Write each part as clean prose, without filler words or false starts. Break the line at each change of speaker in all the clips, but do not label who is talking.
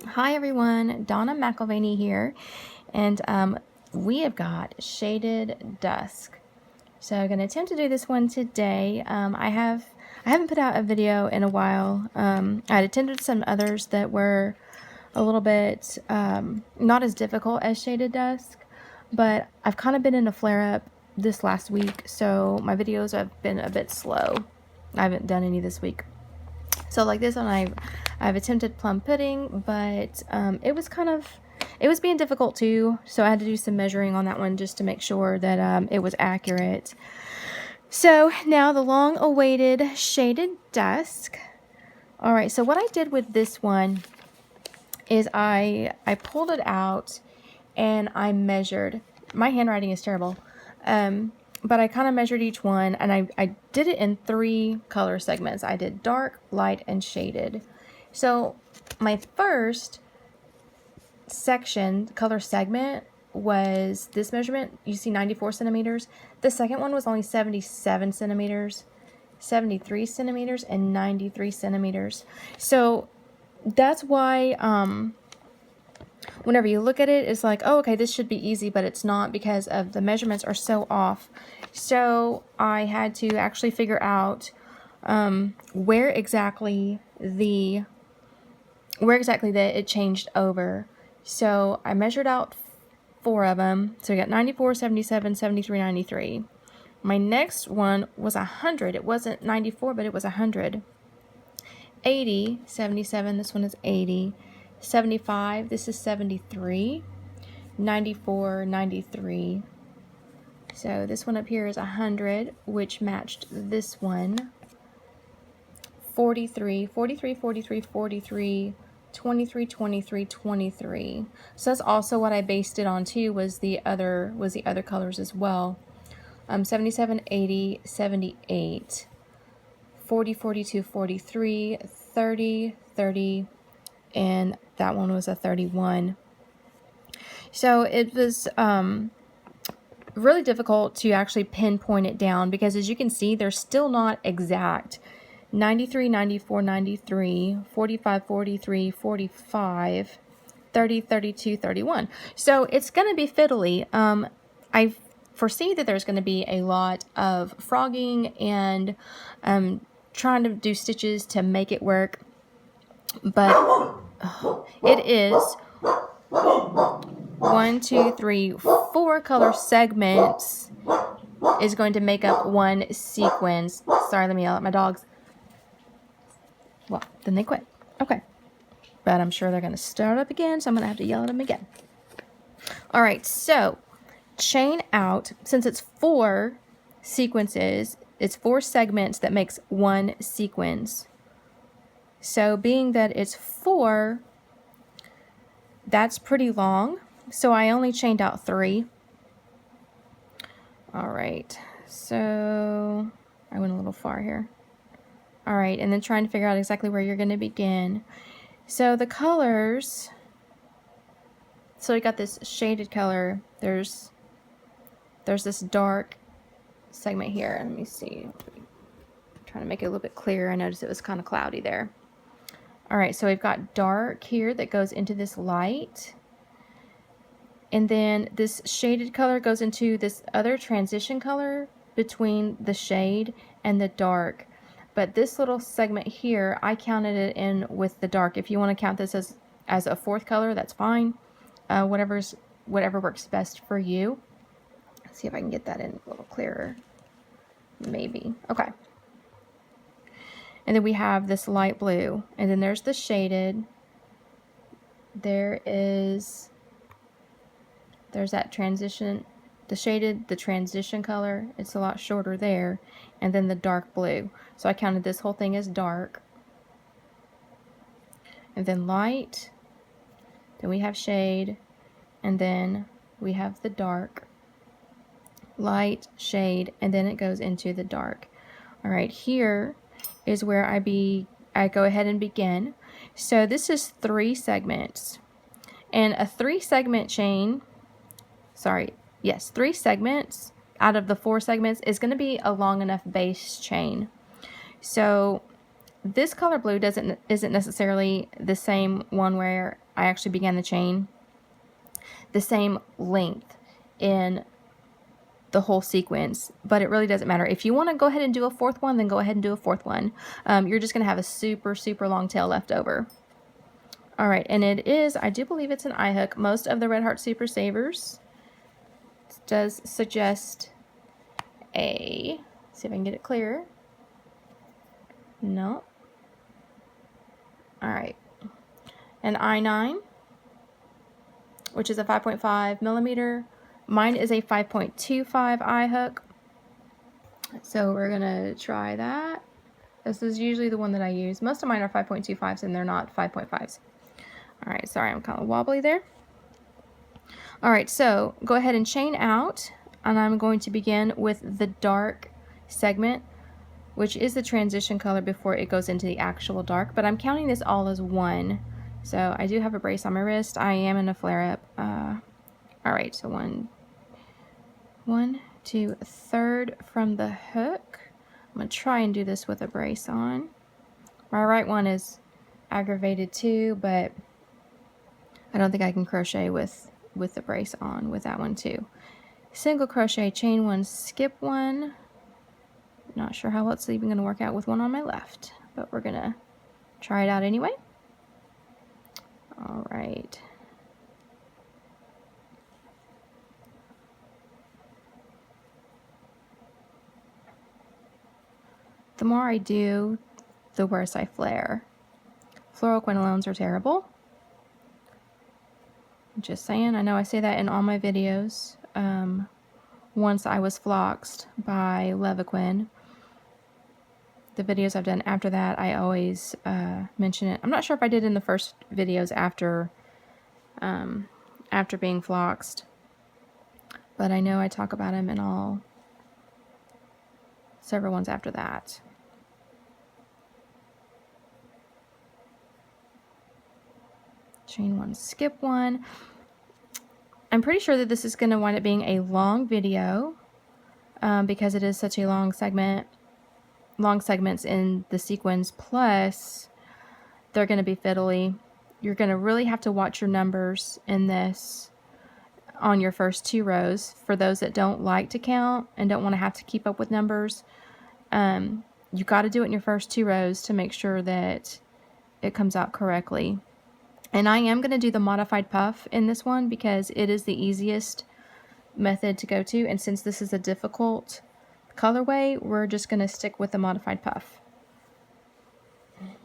Hi everyone, Donna McElvaney here, and we have got Shaded Dusk. So I'm going to attempt to do this one today. I haven't put out a video in a while. I had attempted some others that were a little bit not as difficult as Shaded Dusk, but I've kind of been in a flare-up this last week, so my videos have been a bit slow. I haven't done any this week. So like this one, I've attempted plum pudding, but it was being difficult too. So I had to do some measuring on that one just to make sure that it was accurate. So now the long-awaited Shaded Dusk. All right, so what I did with this one is I pulled it out and I measured. My handwriting is terrible. But I kind of measured each one, and I did it in 3 color segments. I did dark, light, and shaded. So my first section, color segment, was this measurement. You see 94 centimeters. The second one was only 77 centimeters, 73 centimeters, and 93 centimeters. So that's why whenever you look at it, it's like, oh, okay, this should be easy, but it's not because of the measurements are so off. So I had to actually figure out where exactly that it changed over. So I measured out 4 of them. So we got 94, 77, 73, 93. My next one was 100. It wasn't 94, but it was 100. 80, 77, this one is 80. 75, this is 73. 94, 93. So this one up here is 100, which matched this one. 43, 43, 43, 43, 23, 23, 23. So that's also what I based it on too, was the other colors as well. 77, 80, 78, 40, 42, 43, 30, 30, and that one was a 31. So it was really difficult to actually pinpoint it down because, as you can see, they're still not exact. 93, 94, 93, 45, 43, 45, 30, 32, 31. So it's going to be fiddly. I foresee that there's going to be a lot of frogging and trying to do stitches to make it work. But it is 1, 2, 3, 4 color segments is going to make up one sequence. Sorry, let me yell at my dogs. Well, then they quit. Okay. But I'm sure they're going to start up again, so I'm going to have to yell at them again. All right, so chain out. Since it's 4 sequences, it's 4 segments that makes one sequence. So being that it's 4, that's pretty long. So I only chained out 3. All right, so I went a little far here. All right, and then trying to figure out exactly where you're going to begin. So the colors, so we got this shaded color. There's this dark segment here. Let me see. I'm trying to make it a little bit clearer. I noticed it was kind of cloudy there. All right, so we've got dark here that goes into this light. And then this shaded color goes into this other transition color between the shade and the dark. But this little segment here, I counted it in with the dark. If you want to count this as a 4th color, that's fine. Whatever works best for you. Let's see if I can get that in a little clearer. Maybe. Okay. And then we have this light blue. And then there's the shaded. There's that transition, the shaded, the transition color. It's a lot shorter there. And then the dark blue. So I counted this whole thing as dark. And then light. Then we have shade. And then we have the dark. Light, shade, and then it goes into the dark. All right, here is where I go ahead and begin. So this is 3 segments. And a 3-segment chain, 3 segments out of the 4 segments is going to be a long enough base chain. So this color blue isn't necessarily the same one where I actually began the chain, the same length in the whole sequence, but it really doesn't matter. If you want to go ahead and do a fourth one, then go ahead and do a fourth one. You're just going to have a super, super long tail left over. All right, and it is, I do believe it's an eye hook. Most of the Red Heart Super Savers does suggest a, see if I can get it clear. No. All right, an I9, which is a 5.5 millimeter. Mine is a 5.25 eye hook. So we're gonna try that. This is usually the one that I use. Most of mine are 5.25s and they're not 5.5s. All right, sorry, I'm kind of wobbly there. All right, so go ahead and chain out, and I'm going to begin with the dark segment, which is the transition color before it goes into the actual dark, but I'm counting this all as one. So I do have a brace on my wrist. I am in a flare-up. All right, so one, two, a third from the hook. I'm gonna try and do this with a brace on. My right one is aggravated too, but I don't think I can crochet with the brace on with that one too. Single crochet, chain one, skip one. Not sure how it's even gonna work out with one on my left, but we're gonna try it out anyway. All right. The more I do, the worse I flare. Fluoroquinolones are terrible. Just saying. I know I say that in all my videos. Once I was floxed by Levaquin. The videos I've done after that, I always mention it. I'm not sure if I did in the first videos after being floxed, but I know I talk about them in several ones after that. Chain one, skip one. I'm pretty sure that this is going to wind up being a long video because it is such a long segments in the sequence, plus they're going to be fiddly. You're going to really have to watch your numbers in this on your first 2 rows. For those that don't like to count and don't want to have to keep up with numbers, you got to do it in your first 2 rows to make sure that it comes out correctly. And I am going to do the modified puff in this one because it is the easiest method to go to, and since this is a difficult colorway, we're just going to stick with the modified puff.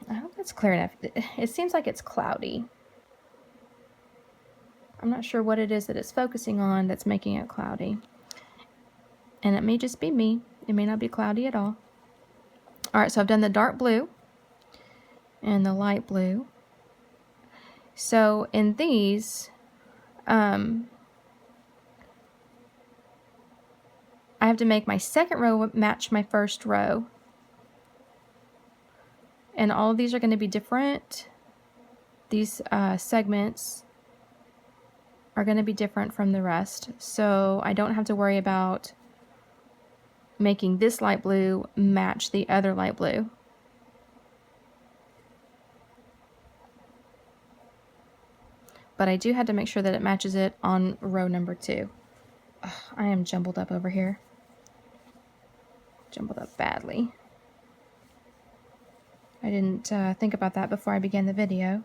I hope that's clear enough. It seems like it's cloudy. I'm not sure what it is that it's focusing on that's making it cloudy. And it may just be me. It may not be cloudy at all. Alright, so I've done the dark blue and the light blue. So in these, I have to make my second row match my first row. And all of these are going to be different. These segments are going to be different from the rest. So I don't have to worry about making this light blue match the other light blue. But I do have to make sure that it matches it on row number 2. Ugh, I am jumbled up over here. Jumbled up badly. I didn't think about that before I began the video.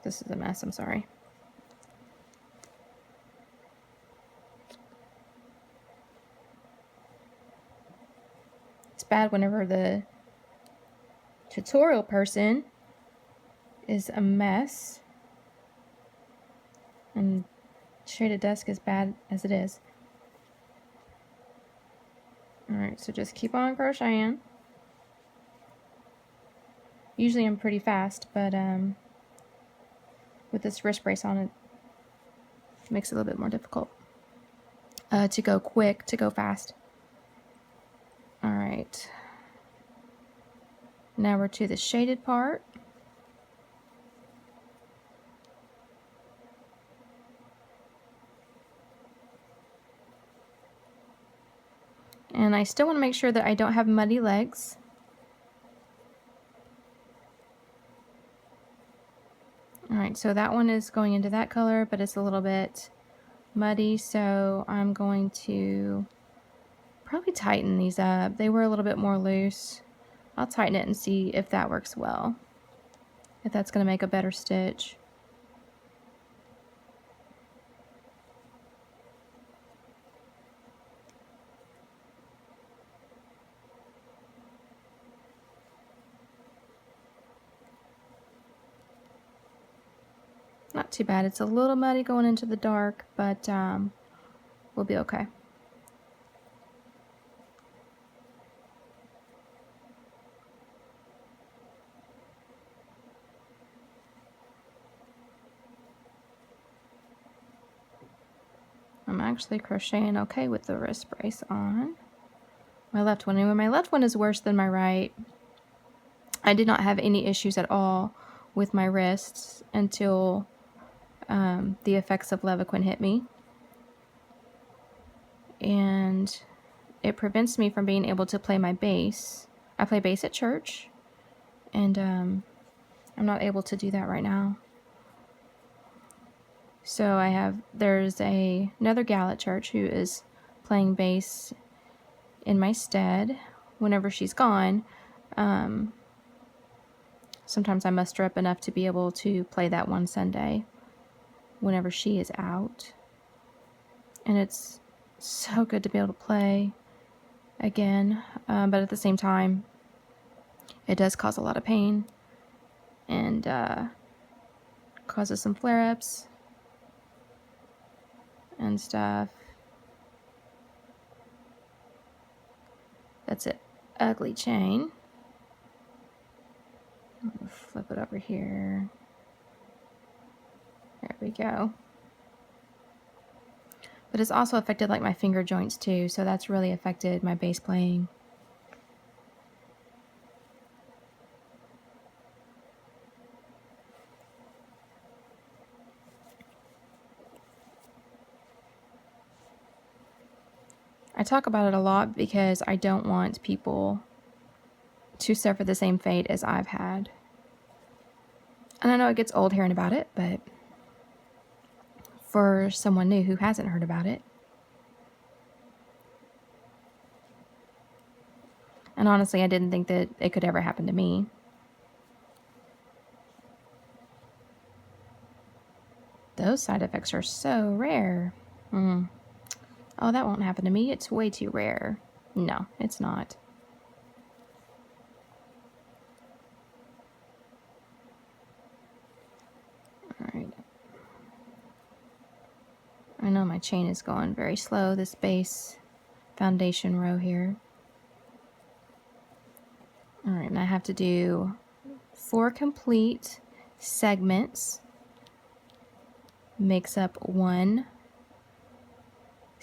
This is a mess, I'm sorry. It's bad whenever the tutorial person is a mess. And Shaded Dusk is bad as it is. Alright, so just keep on crocheting. Usually I'm pretty fast, but with this wrist brace on, it makes it a little bit more difficult to go quick, to go fast. Alright. Now we're to the shaded part. And I still want to make sure that I don't have muddy legs. Alright, so that one is going into that color, but it's a little bit muddy, so I'm going to probably tighten these up. They were a little bit more loose. I'll tighten it and see if that works well, if that's going to make a better stitch. Not too bad. It's a little muddy going into the dark, but we'll be okay. I'm actually crocheting okay with the wrist brace on. My left one. Anyway, my left one is worse than my right. I did not have any issues at all with my wrists until the effects of Levaquin hit me. And it prevents me from being able to play my bass. I play bass at church, and I'm not able to do that right now. So there's another gal at church who is playing bass in my stead. Whenever she's gone, sometimes I muster up enough to be able to play that one Sunday whenever she is out. And it's so good to be able to play again, but at the same time, it does cause a lot of pain and causes some flare-ups and stuff. That's an ugly chain. I'm gonna flip it over here. There we go. But it's also affected like my finger joints too, so that's really affected my bass playing. I talk about it a lot because I don't want people to suffer the same fate as I've had. And I know it gets old hearing about it, but for someone new who hasn't heard about it. And honestly, I didn't think that it could ever happen to me. Those side effects are so rare. Oh, that won't happen to me. It's way too rare. No, it's not. Alright. I know my chain is going very slow, this base foundation row here. Alright, and I have to do 4 complete segments. Makes up 1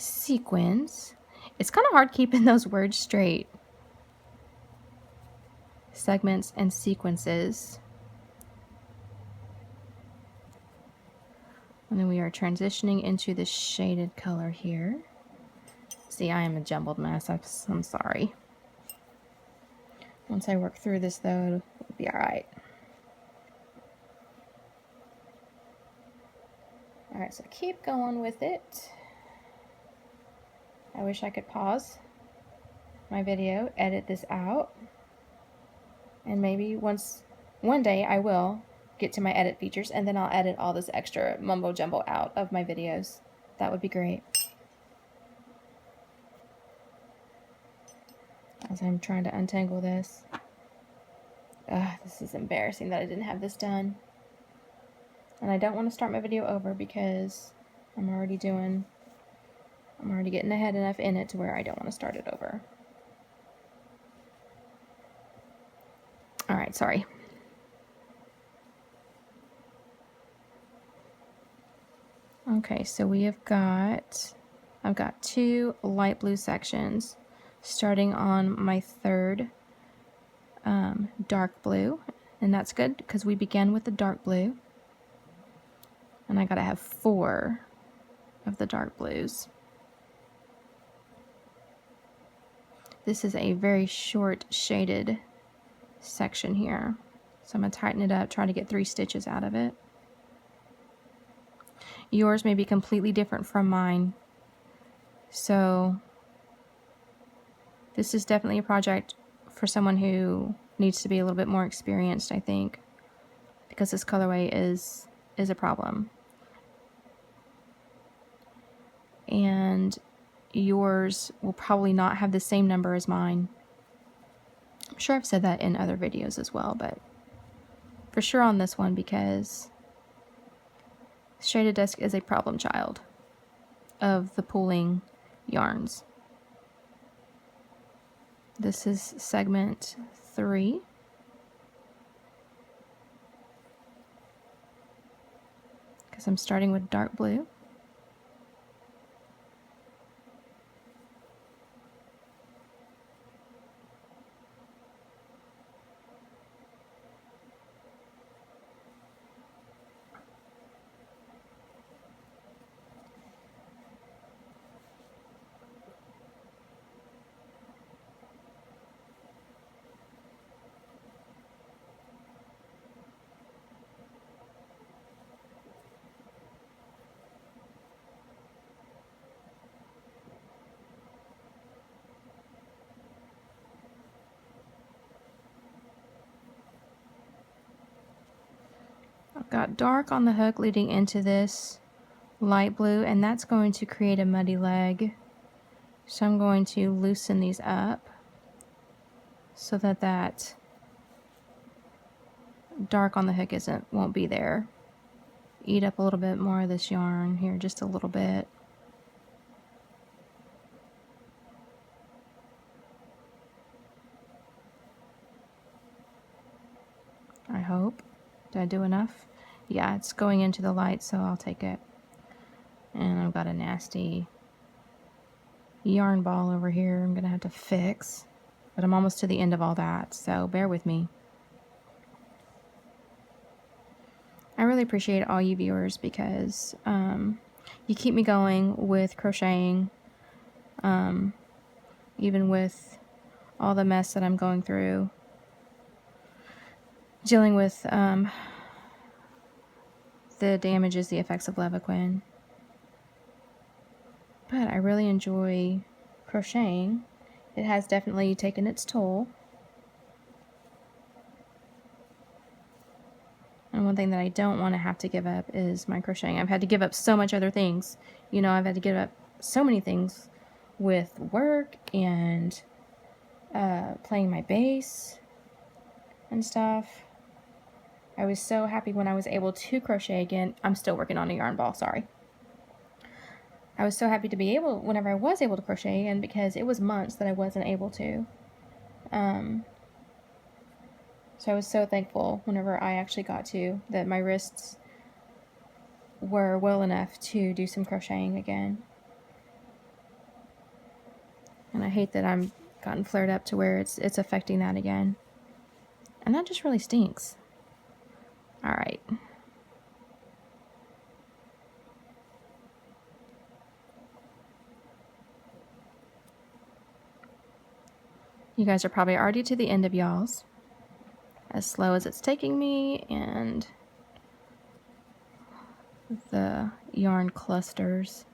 sequence. It's kind of hard keeping those words straight. Segments and sequences. And then we are transitioning into the shaded color here. See, I am a jumbled mess. I'm sorry. Once I work through this, though, it'll be alright. Alright, so keep going with it. I wish I could pause my video, edit this out, and maybe one day I will get to my edit features, and then I'll edit all this extra mumbo jumbo out of my videos. That would be great. As I'm trying to untangle this. This is embarrassing that I didn't have this done. And I don't want to start my video over because I'm already getting ahead enough in it to where I don't want to start it over. Alright, sorry. Okay, so I've got 2 light blue sections starting on my 3rd dark blue, and that's good because we began with the dark blue, and I gotta have 4 of the dark blues. this is a very short shaded section here. So I'm going to tighten it up, try to get 3 stitches out of it. Yours may be completely different from mine. So this is definitely a project for someone who needs to be a little bit more experienced, I think, because this colorway is a problem. And yours will probably not have the same number as mine. I'm sure I've said that in other videos as well, but for sure on this one, because Shaded Dusk is a problem child of the pooling yarns. This is segment 3. Because I'm starting with dark blue. I've got dark on the hook leading into this light blue, and that's going to create a muddy leg. So I'm going to loosen these up so that that dark on the hook won't be there. Eat up a little bit more of this yarn here, just a little bit. I hope. Did I do enough? Yeah, it's going into the light, so I'll take it. And I've got a nasty yarn ball over here I'm gonna have to fix, but I'm almost to the end of all that, so bear with me. I really appreciate all you viewers because you keep me going with crocheting, even with all the mess that I'm going through, dealing with the damages, the effects of Levaquin. But I really enjoy crocheting. It has definitely taken its toll. And one thing that I don't want to have to give up is my crocheting. I've had to give up so much other things. You know, I've had to give up so many things with work and playing my bass and stuff. I was so happy when I was able to crochet again. I'm still working on a yarn ball, sorry. I was so happy to be able, whenever I was able to crochet again, because it was months that I wasn't able to. So I was so thankful whenever I actually got to, that my wrists were well enough to do some crocheting again. And I hate that I'm gotten flared up to where it's affecting that again. And that just really stinks. All right. You guys are probably already to the end of y'all's. As slow as it's taking me, and the yarn clusters.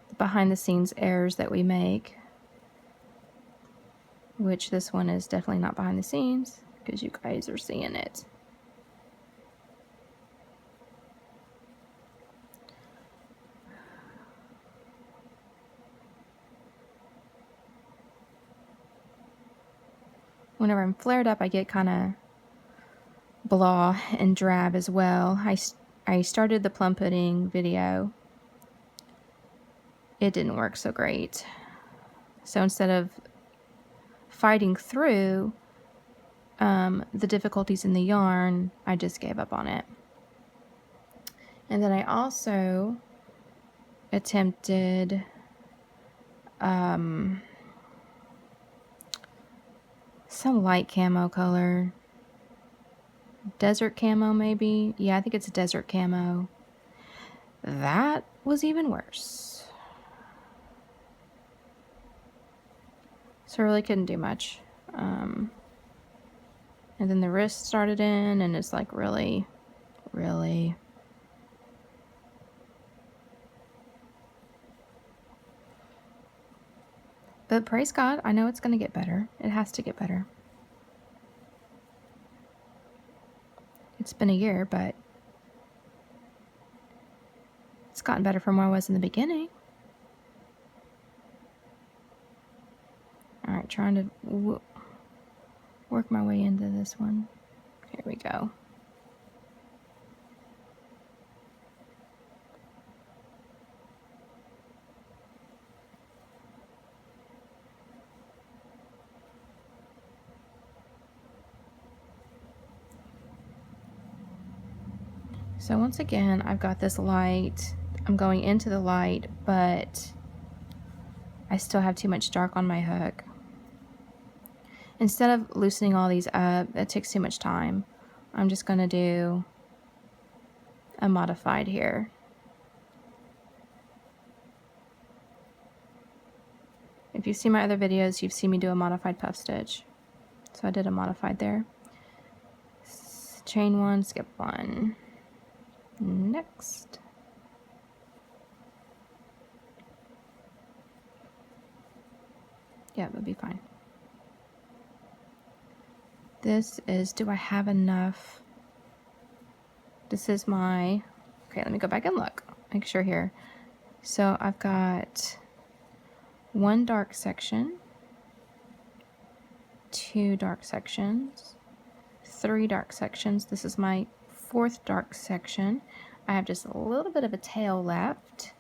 The behind the scenes errors that we make, which this one is definitely not behind the scenes because you guys are seeing it. Whenever I'm flared up, I get kind of blah and drab as well. I started the plum pudding video. It didn't work so great. So instead of fighting through the difficulties in the yarn, I just gave up on it. And then I also attempted some light camo color, desert camo maybe. Yeah, I think it's a desert camo. That was even worse. So I really couldn't do much. And then the wrist started in, and it's like really. But praise God, I know it's going to get better. It has to get better. It's been a year, but it's gotten better from where I was in the beginning. All right, trying to work my way into this one. Here we go. So once again, I've got this light. I'm going into the light, but I still have too much dark on my hook. Instead of loosening all these up, that takes too much time. I'm just going to do a modified here. If you've seen my other videos, you've seen me do a modified puff stitch. So I did a modified there. Chain one, skip one. Next. Yeah, that'll be fine. This is, do I have enough? This is my, okay, let me go back and look. Make sure here. So I've got one dark section, two dark sections, three dark sections. This is my fourth dark section. I have just a little bit of a tail left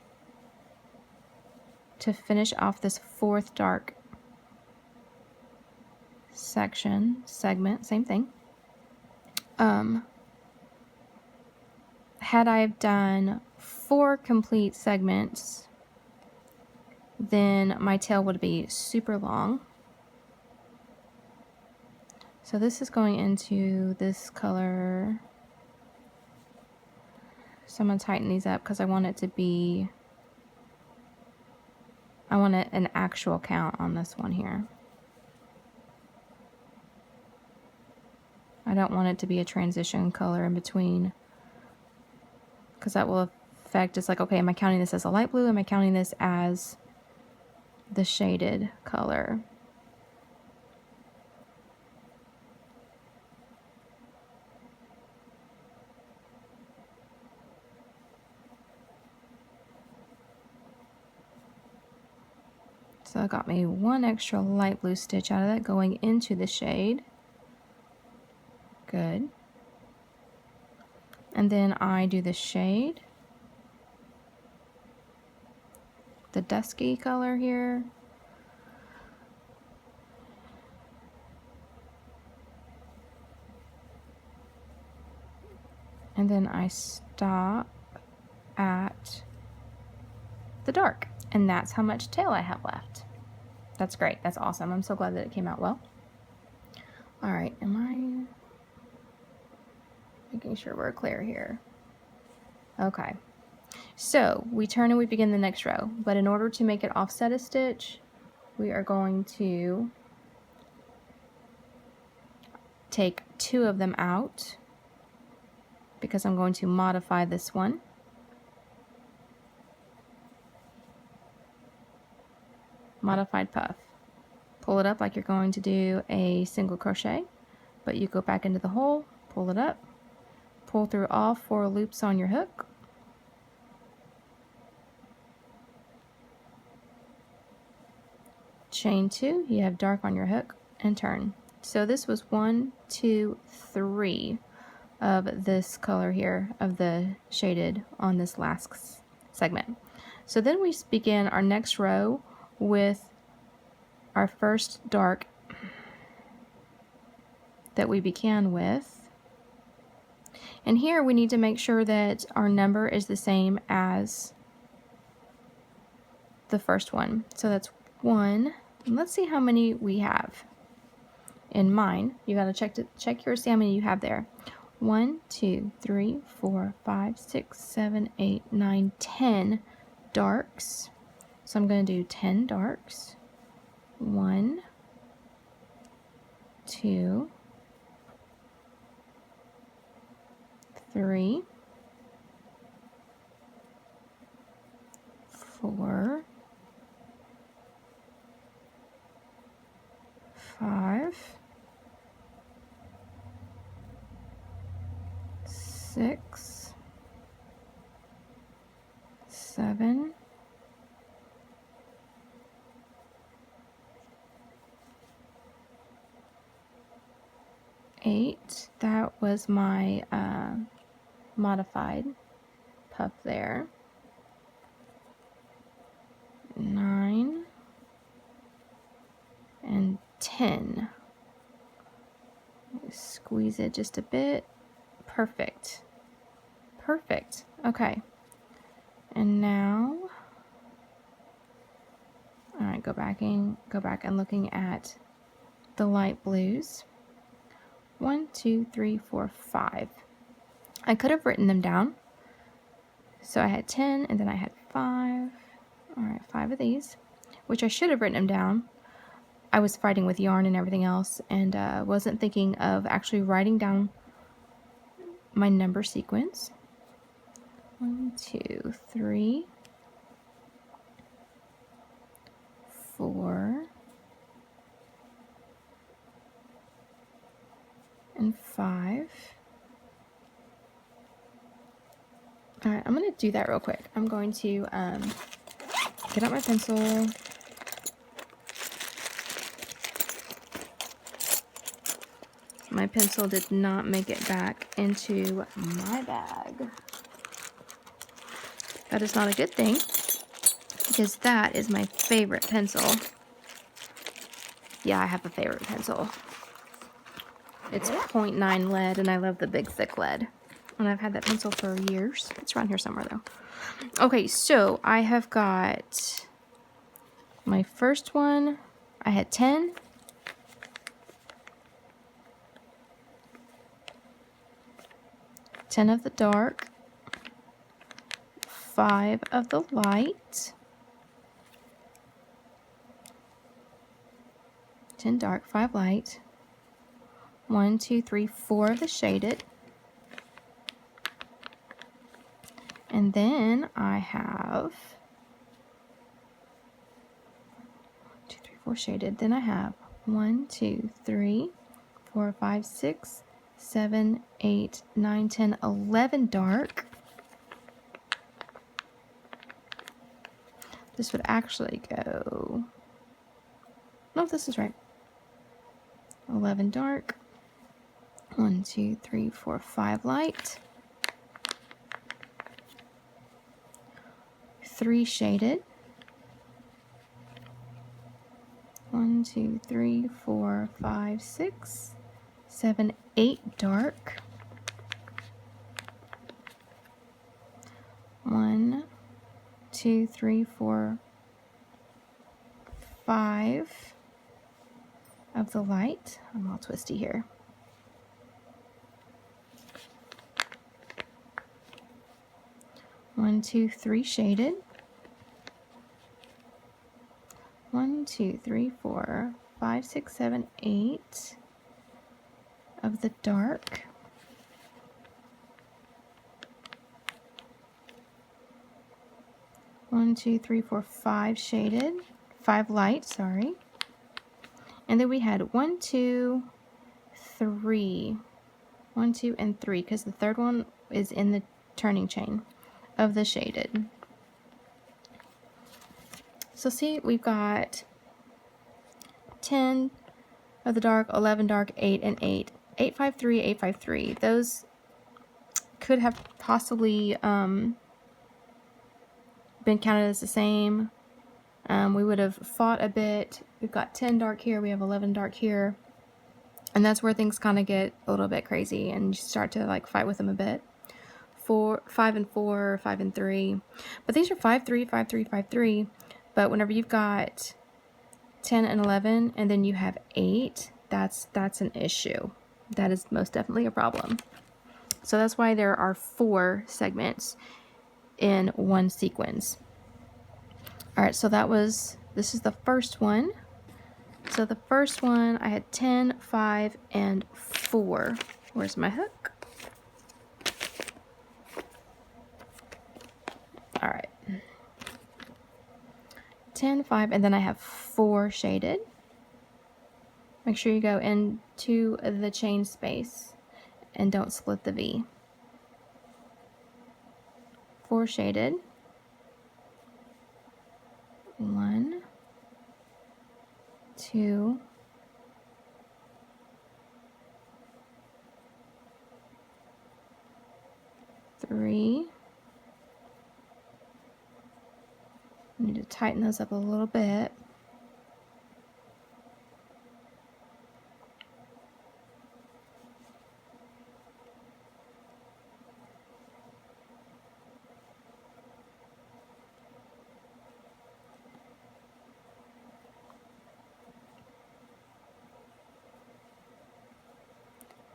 to finish off this fourth dark segment, same thing. Had I done 4 complete segments, then my tail would be super long. So this is going into this color. So I'm going to tighten these up because I want it to be, I want an actual count on this one here. I don't want it to be a transition color in between, because that will affect, it's like, okay, am I counting this as a light blue? Am I counting this as the shaded color? So I got me one extra light blue stitch out of that going into the shade. Good. And then I do the shade, the dusky color here. And then I stop at the dark. And that's how much tail I have left. That's great. That's awesome. I'm so glad that it came out well. All right, am I making sure we're clear here? Okay. So we turn and we begin the next row. But in order to make it offset a stitch, we are going to take 2 of them out because I'm going to modify this one. Modified puff. Pull it up like you're going to do a single crochet, but you go back into the hole, pull it up, pull through all 4 loops on your hook, chain 2, you have dark on your hook, and turn. So this was 1, 2, 3 of this color here of the shaded on this last segment. So then we begin our next row with our first dark that we began with. And here we need to make sure that our number is the same as the first one. So that's 1. And let's see how many we have. In mine, you got to check yours, see how many you have there. 1, 2, 3, 4, 5, 6, 7, 8, 9, 10 darks. So I'm going to do 10 darks. 1, 2, 3, 4, 5, 6, 7, 8. That was my modified puff there. 9 and 10. Squeeze it just a bit. Perfect. Perfect. Okay. And now, all right, go back and looking at the light blues. 1, 2, 3, 4, 5. I could have written them down. So I had 10 and then I had 5. All right, 5 of these, which I should have written them down. I was fighting with yarn and everything else and wasn't thinking of actually writing down my number sequence. 1, 2, 3, 4, and 5. All right, I'm going to do that real quick. I'm going to get out my pencil. My pencil did not make it back into my bag. That is not a good thing, because that is my favorite pencil. Yeah, I have a favorite pencil. It's 0.9 lead, and I love the big thick lead. And I've had that pencil for years. It's around here somewhere though. Okay, so I have got my first one. I had 10. Of the dark, 5 of the light, 10 dark, 5 light, 1, 2, 3, 4 of the shaded, and then I have 2, 3, 4 shaded. Then I have 1, 2, 3, 4, 5, 6, 7, 8, 9, 10, 11 dark. This would actually go, no, this is right. 11 dark. 1, 2, 3, 4, 5 light. 3 shaded. 1, 2, 3, 4, 5, 6, 7, 8 dark. 1, 2, 3, 4, 5 of the light. I'm all twisty here. One, 2, 3 shaded. 1, 2, 3, 4, 5, 6, 7, 8 of the dark. 1, 2, 3, 4, 5 shaded, 5 light, sorry. And then we had 1, 2, 3, 1, 2, and 3, because the third one is in the turning chain of the shaded. So see, we've got 10 of the dark, 11 dark, 8, and 8. 8, 5, 3, 8, 5, 3. Those could have possibly been counted as the same. We would have fought a bit. We've got 10 dark here, we have 11 dark here. And that's where things kind of get a little bit crazy and you start to like fight with them a bit. 5 and 4, 5 and 3. But these are 5, 3, 5, 3, 5, 3. But whenever you've got 10 and 11 and then you have 8, that's an issue. That is most definitely a problem. So that's why there are 4 segments in one sequence. All right, so this is the first one. So the first one, I had 10, 5, and 4. Where's my hook? All right. 10, 5, and then I have 4 shaded. Make sure you go into the chain space and don't split the V. 4 shaded. 1, 2, 3. I need to tighten those up a little bit.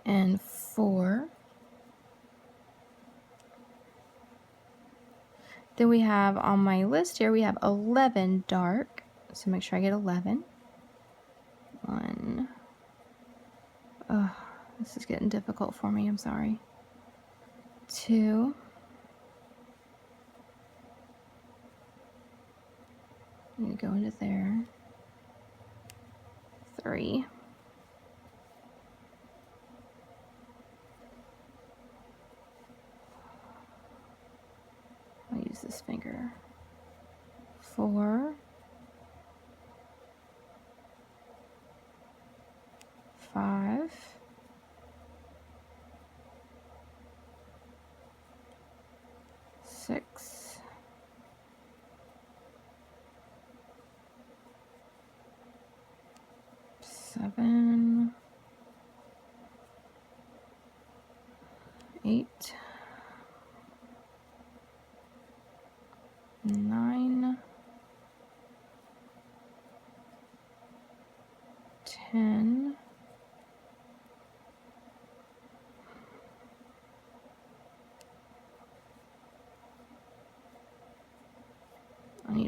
And 4. Then we have on my list here, we have 11 dark. So make sure I get 11. 1. Oh, this is getting difficult for me, I'm sorry. 2. I'm going to go into there. 3. I'll use this finger. 4. 5. 6. 7. 8. 9. 10.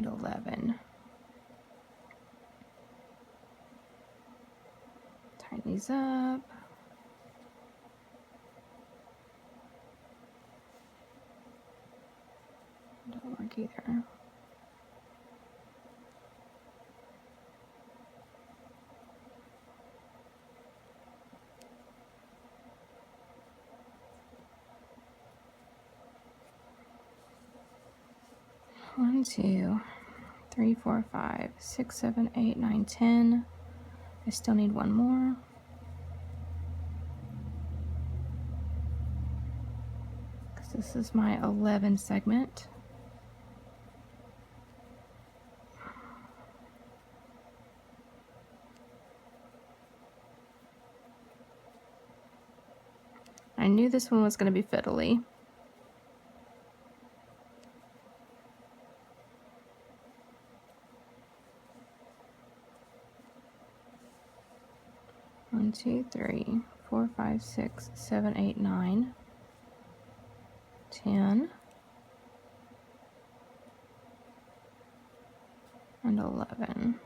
11. Tighten these up. Don't work either. One, 2, 3, 4, 5, 6, 7, 8, 9, 10. I still need one more. Because this is my 11 segment. I knew this one was going to be fiddly. One, 2, 3, 4, 5, 6, 7, 8, 9, 10, and 11.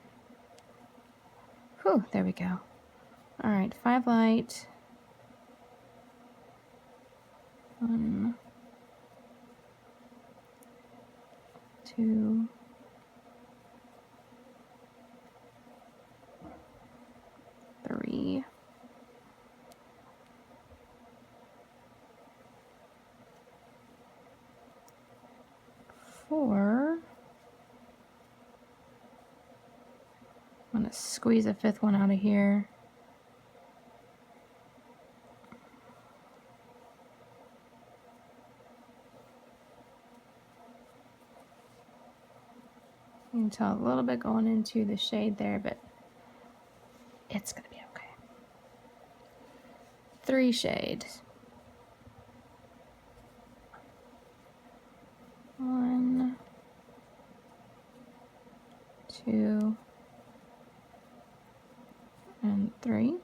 Whew, there we go. All right, 5 light. 1, 2, 3, 4. I'm going to squeeze a 5th one out of here. You can tell a little bit going into the shade there, but it's going to be okay. 3 shades. 1, 2, and 3.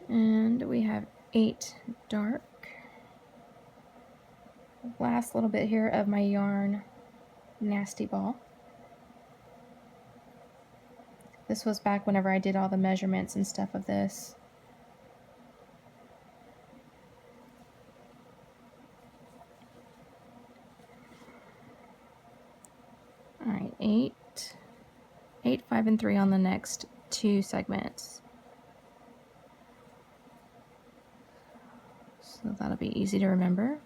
And we have 8 dark. Last little bit here of my yarn nasty ball. This was back whenever I did all the measurements and stuff of this. Alright, 8, 5, and 3 on the next 2 segments. So that'll be easy to remember.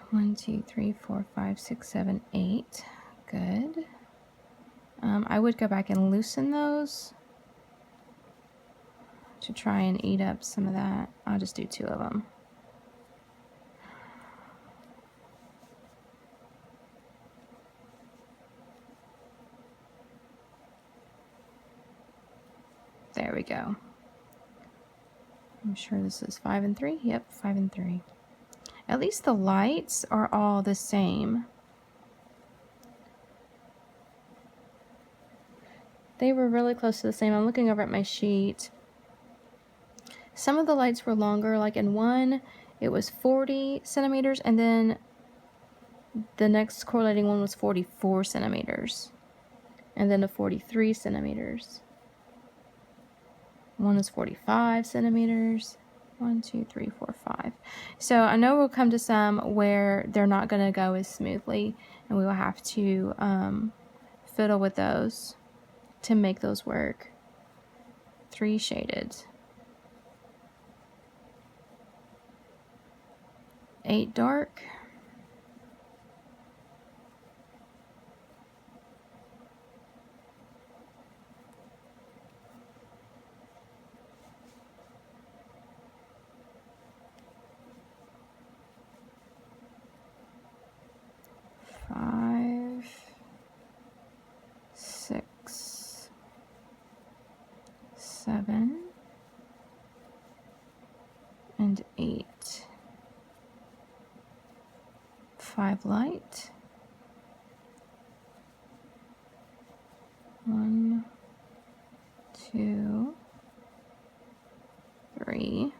One, 2, 3, 4, 5, 6, 7, 8. Good. I would go back and loosen those to try and eat up some of that. I'll just do 2 of them. There we go. I'm sure this is 5 and 3. Yep, 5 and 3. At least the lights are all the same. They were really close to the same. I'm looking over at my sheet. Some of the lights were longer, like in one, it was 40 centimeters, and then the next correlating one was 44 centimeters, and then a 43 centimeters. One is 45 centimeters. 1, 2, 3, 4, 5. So I know we'll come to some where they're not going to go as smoothly, and we will have to fiddle with those to make those work. 3 shaded. 8 dark. 5, 6, 7, and 8. 5 light. 1, 2, 3,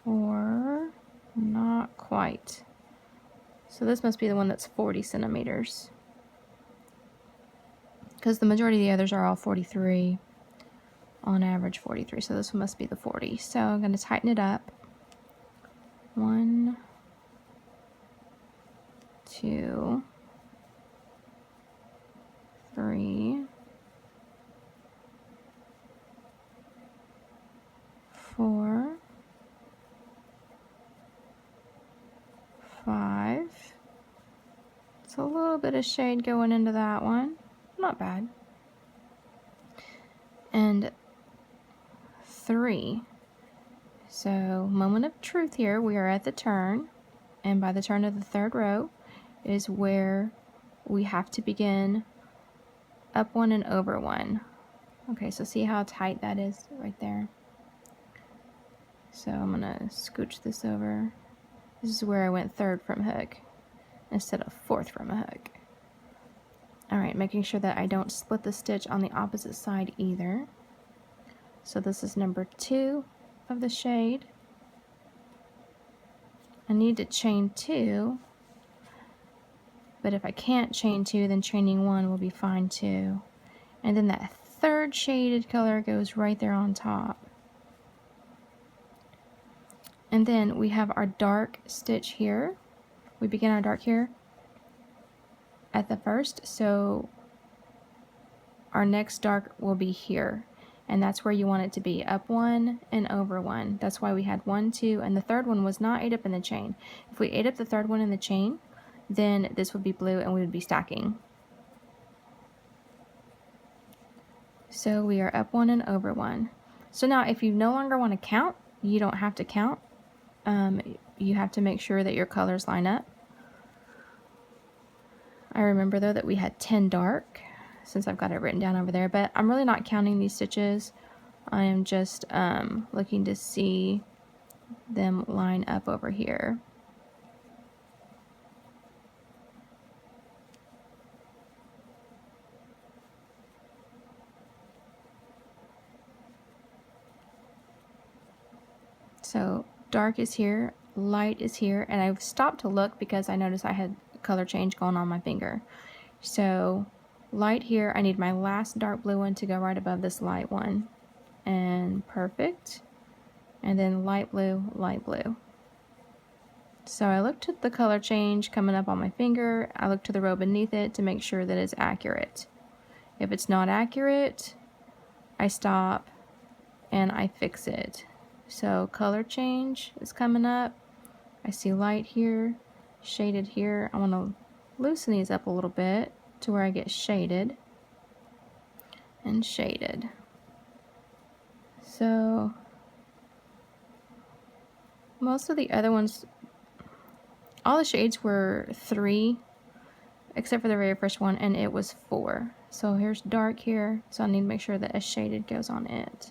4, not quite. So this must be the one that's 40 centimeters. Because the majority of the others are all 43. On average 43. So this one must be the 40. So I'm going to tighten it up. 1, 2, 3, 4, 5. It's a little bit of shade going into that one. Not bad. And 3. So, moment of truth here. We are at the turn, and by the turn of the 3rd row is where we have to begin up 1 and over 1. Okay, so see how tight that is right there. So I'm gonna scooch this over. This is where I went 3rd from hook instead of 4th from a hook. Alright, making sure that I don't split the stitch on the opposite side either. So this is number 2 of the shade. I need to chain 2, but if I can't chain 2, then chaining 1 will be fine too. And then that 3rd shaded color goes right there on top. And then we have our dark stitch here. We begin our dark here at the 1st, so our next dark will be here. and that's where you want it to be, up 1 and over 1. That's why we had 1, 2, and the third one was not ate up in the chain. If we ate up the third one in the chain, then this would be blue and we would be stacking. So we are up 1 and over 1. So now if you no longer want to count, you don't have to count. You have to make sure that your colors line up. I remember though that we had 10 dark, since I've got it written down over there, but I'm really not counting these stitches. I am just looking to see them line up over here. So dark is here, light is here, and I've stopped to look because I noticed I had color change going on my finger. So light here, I need my last dark blue one to go right above this light one. And perfect. And then light blue, light blue. So I looked at the color change coming up on my finger. I look to the row beneath it to make sure that it's accurate. If it's not accurate, I stop and I fix it. So color change is coming up. I see light here, shaded here. I want to loosen these up a little bit to where I get shaded and shaded. So most of the other ones, all the shades were 3 except for the very first one, and it was 4. So here's dark here, so I need to make sure that a shaded goes on it.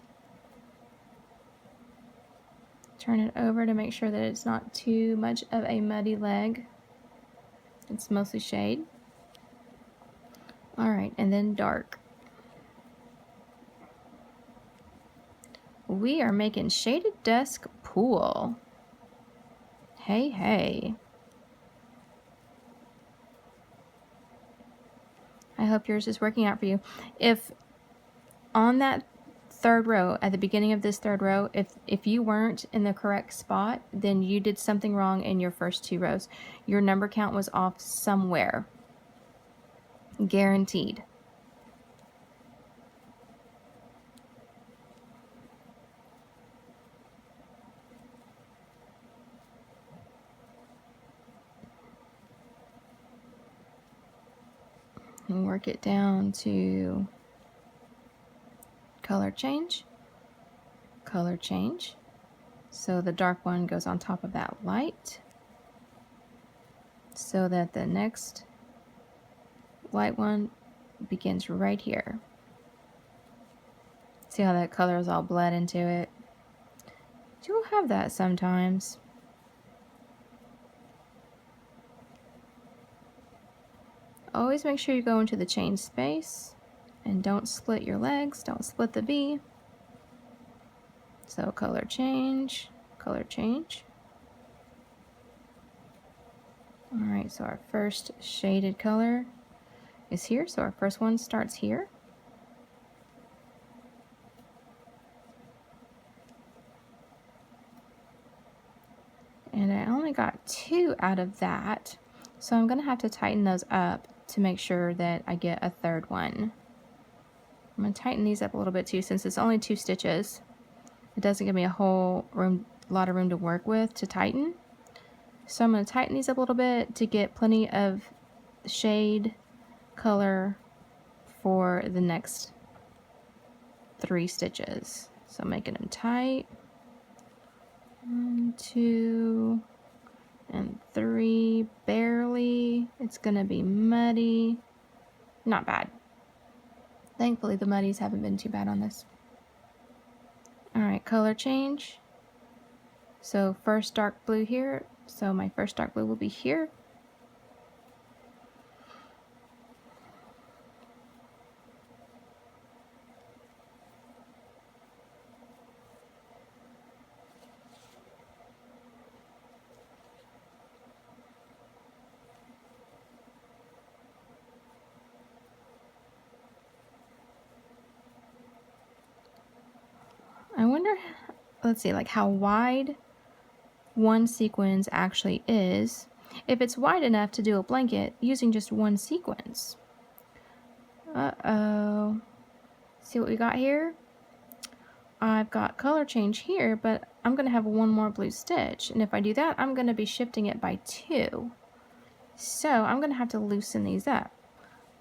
Turn it over to make sure that it's not too much of a muddy leg. It's mostly shade. Alright, and then dark. We are making Shaded Dusk Pool. Hey, hey. I hope yours is working out for you. If on that third row, at the beginning of this third row, if you weren't in the correct spot, then you did something wrong in your first 2 rows. Your number count was off somewhere. Guaranteed. And work it down to color change, color change. So the dark one goes on top of that light, so that the next light one begins right here. See how that color is all bled into it? You'll have that sometimes. Always make sure you go into the chain space and don't split your legs, don't split the V. So color change, color change. Alright, so our first shaded color is here, so our first one starts here. And I only got 2 out of that, so I'm going to have to tighten those up to make sure that I get a third one. I'm going to tighten these up a little bit too, since it's only 2 stitches. It doesn't give me a whole lot of room to work with to tighten. So I'm going to tighten these up a little bit to get plenty of shade color for the next 3 stitches. So I'm making them tight. 1, 2, and 3, barely. It's gonna be muddy. Not bad. Thankfully the muddies haven't been too bad on this. Alright, color change. So first dark blue here. So my first dark blue will be here. I wonder, let's see, like how wide one sequence actually is, if it's wide enough to do a blanket using just one sequence. Uh-oh. See what we got here? I've got color change here, but I'm going to have one more blue stitch. And if I do that, I'm going to be shifting it by 2. So I'm going to have to loosen these up,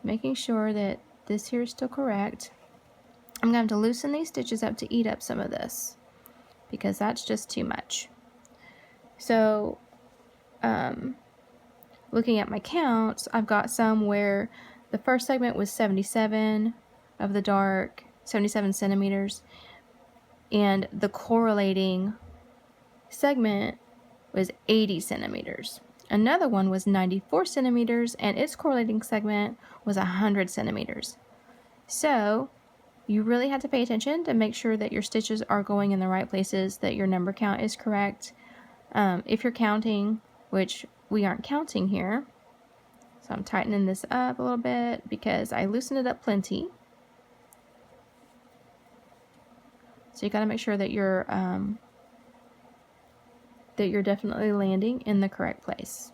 making sure that this here is still correct. I'm going to have to loosen these stitches up to eat up some of this, because that's just too much. So looking at my counts, I've got some where the first segment was 77 of the dark, 77 centimeters, and the correlating segment was 80 centimeters. Another one was 94 centimeters, and its correlating segment was 100 centimeters. So you really have to pay attention to make sure that your stitches are going in the right places, that your number count is correct. If you're counting, which we aren't counting here, so I'm tightening this up a little bit because I loosened it up plenty. So you got to make sure that you're definitely landing in the correct place.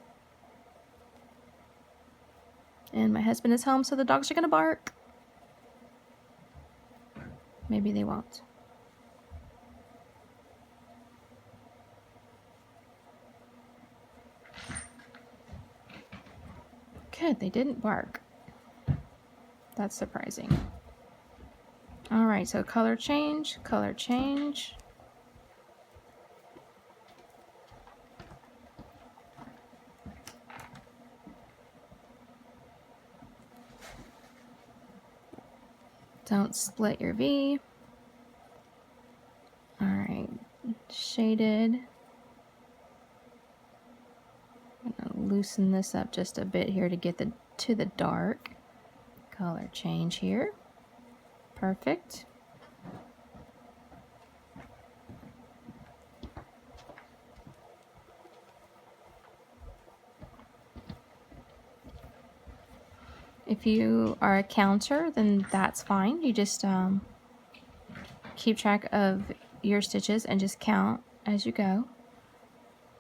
And my husband is home, so the dogs are gonna bark. Maybe they won't. Good, they didn't bark. That's surprising. All right, so color change, color change. Don't split your V. All right, shaded. I'm gonna loosen this up just a bit here to get to the dark. Color change here. Perfect. If you are a counter, then that's fine. You just keep track of your stitches and just count as you go.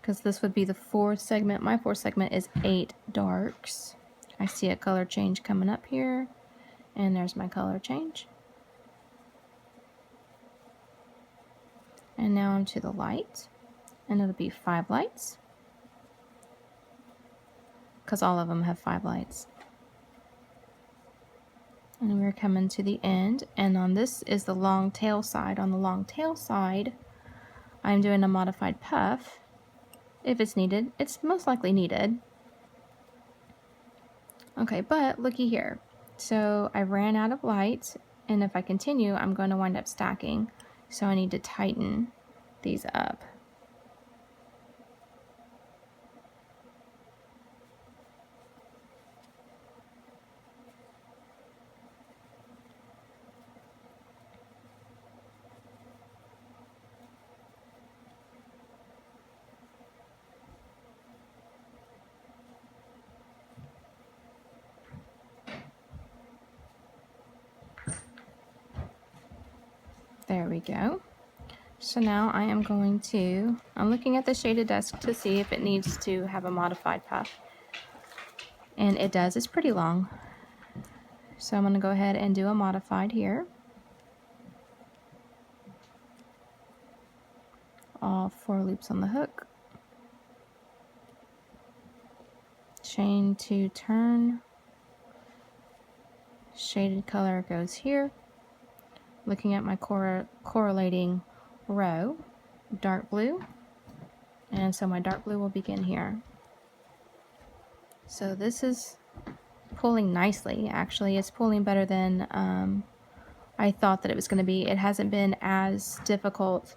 Because this would be the 4th segment. My 4th segment is 8 darks. I see a color change coming up here. And there's my color change. And now I'm to the light. And it'll be 5 lights. Because all of them have 5 lights. And we're coming to the end, and on this is the long tail side. On the long tail side, I'm doing a modified puff. If it's needed, it's most likely needed. Okay, but looky here. So I ran out of light, and if I continue, I'm going to wind up stacking. So I need to tighten these up. There we go. So now I am going to, I'm looking at the shaded dusk to see if it needs to have a modified puff. And it does, it's pretty long. So I'm going to go ahead and do a modified here. All 4 loops on the hook. Chain to turn. Shaded color goes here. Looking at my correlating row, dark blue, and so my dark blue will begin here. So this is pulling nicely. Actually, it's pulling better than I thought that it was going to be. It hasn't been as difficult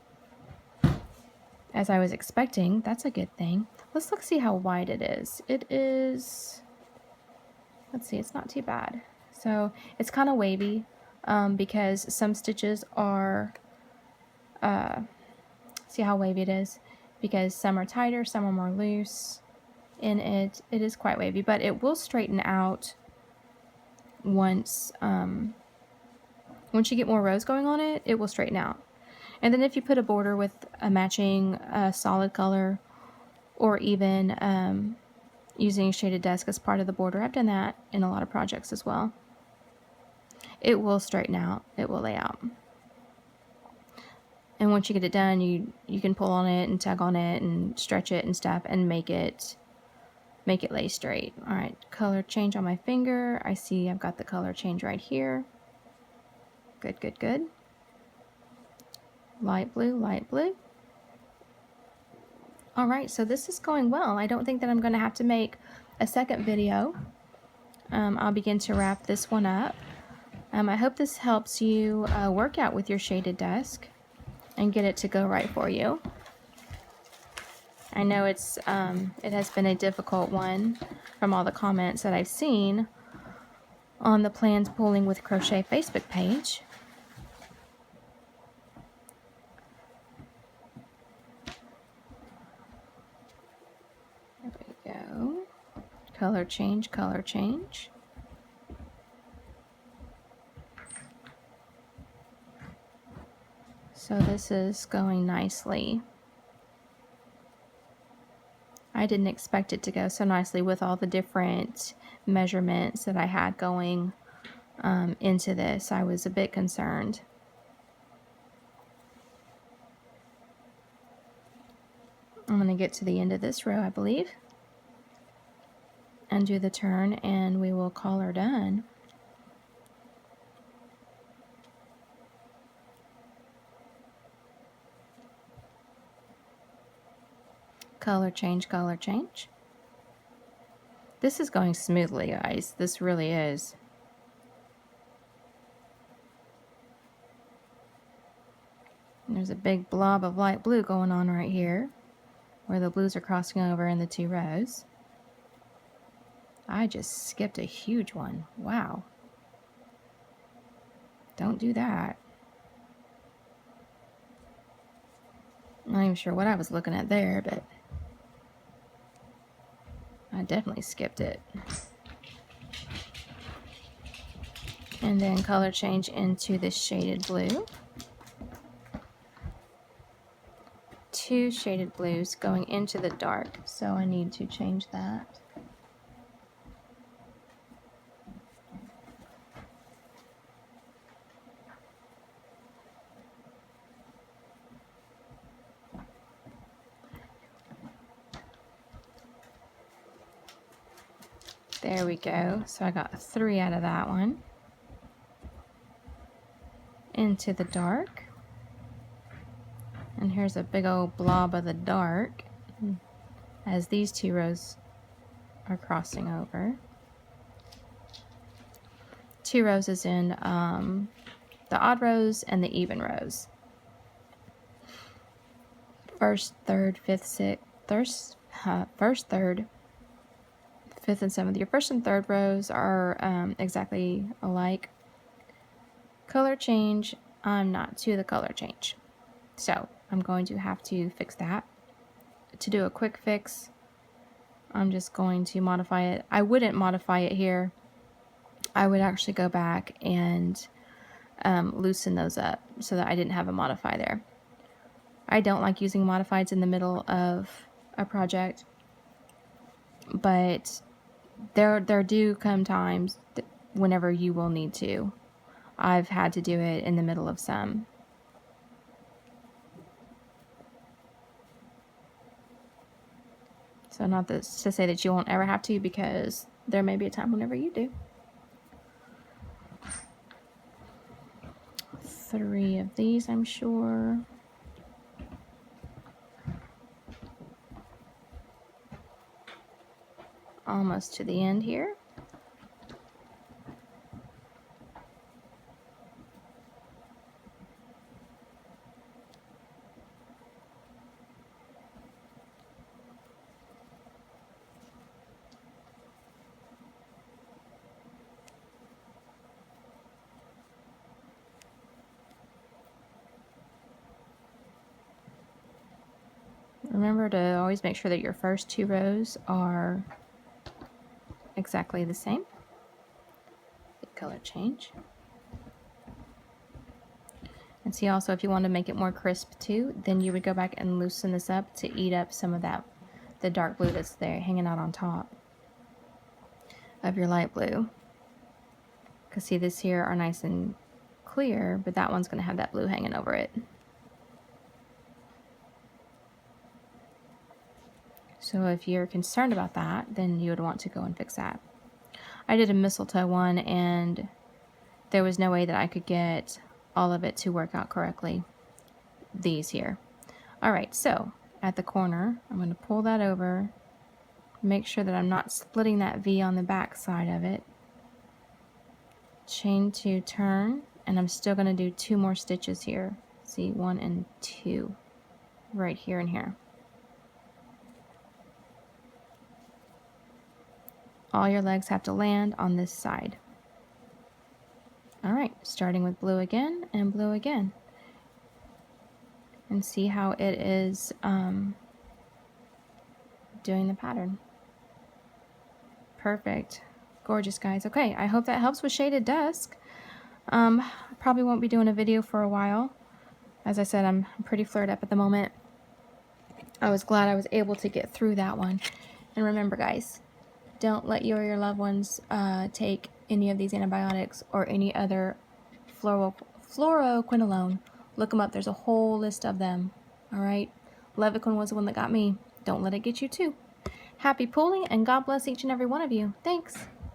as I was expecting. That's a good thing. Let's see how wide it is. It is, let's see, it's not too bad. So it's kind of wavy. Because some stitches are, see how wavy it is? Because some are tighter, some are more loose in it. It is quite wavy, but it will straighten out once you get more rows going on it, it will straighten out. And then if you put a border with a matching solid color, or even using shaded dusk as part of the border, I've done that in a lot of projects as well. It will straighten out, it will lay out. And once you get it done, you can pull on it and tug on it and stretch it and stuff and make it lay straight. All right, color change on my finger. I see I've got the color change right here. Good, good, good. Light blue, light blue. All right, so this is going well. I don't think that I'm going to have to make a second video. I'll begin to wrap this one up. I hope this helps you work out with your shaded desk and get it to go right for you. I know it has been a difficult one from all the comments that I've seen on the Plans Pulling with Crochet Facebook page. There we go. Color change, color change. So this is going nicely. I didn't expect it to go so nicely with all the different measurements that I had going into this. I was a bit concerned. I'm going to get to the end of this row, I believe, and do the turn, and we will call her done. Color change, color change. This is going smoothly, guys. This really is. And there's a big blob of light blue going on right here, where the blues are crossing over in the two rows. I just skipped a huge one. Wow. Don't do that. I'm not even sure what I was looking at there, but I definitely skipped it. And then color change into this shaded blue. Two shaded blues going into the dark, so I need to change that. There we go. So I got 3 out of that one. Into the dark. And here's a big old blob of the dark as these 2 rows are crossing over. 2 rows is in the odd rows and the even rows. First, third, fifth, sixth, first, third, fifth, and seventh. Your first and third rows are exactly alike. Color change, I'm not to the color change. So I'm going to have to fix that. To do a quick fix, I'm just going to modify it. I wouldn't modify it here. I would actually go back and loosen those up so that I didn't have a modify there. I don't like using modifieds in the middle of a project, but there do come times whenever you will need to. I've had to do it in the middle of some. So not this to say that you won't ever have to, because there may be a time whenever you do. 3 of these, I'm sure. Almost to the end here. Remember to always make sure that your first 2 rows are exactly the same. Color change. And see, also, if you want to make it more crisp too, then you would go back and loosen this up to eat up some of that, the dark blue that's there hanging out on top of your light blue. Because see, this here are nice and clear, but that one's going to have that blue hanging over it. So if you're concerned about that, then you would want to go and fix that. I did a mistletoe one, and there was no way that I could get all of it to work out correctly. These here. All right, so at the corner, I'm going to pull that over, make sure that I'm not splitting that V on the back side of it. Chain 2, turn, and I'm still going to do 2 more stitches here. See, 1 and 2 right here and here. All your legs have to land on this side. All right, starting with blue again and blue again. And see how it is doing the pattern. Perfect. Gorgeous, guys. Okay, I hope that helps with Shaded Dusk. Probably won't be doing a video for a while. As I said, I'm pretty flared up at the moment. I was glad I was able to get through that one. And remember, guys, don't let you or your loved ones take any of these antibiotics or any other fluoroquinolone. Look them up. There's a whole list of them. All right? Levaquin was the one that got me. Don't let it get you too. Happy pulling, and God bless each and every one of you. Thanks.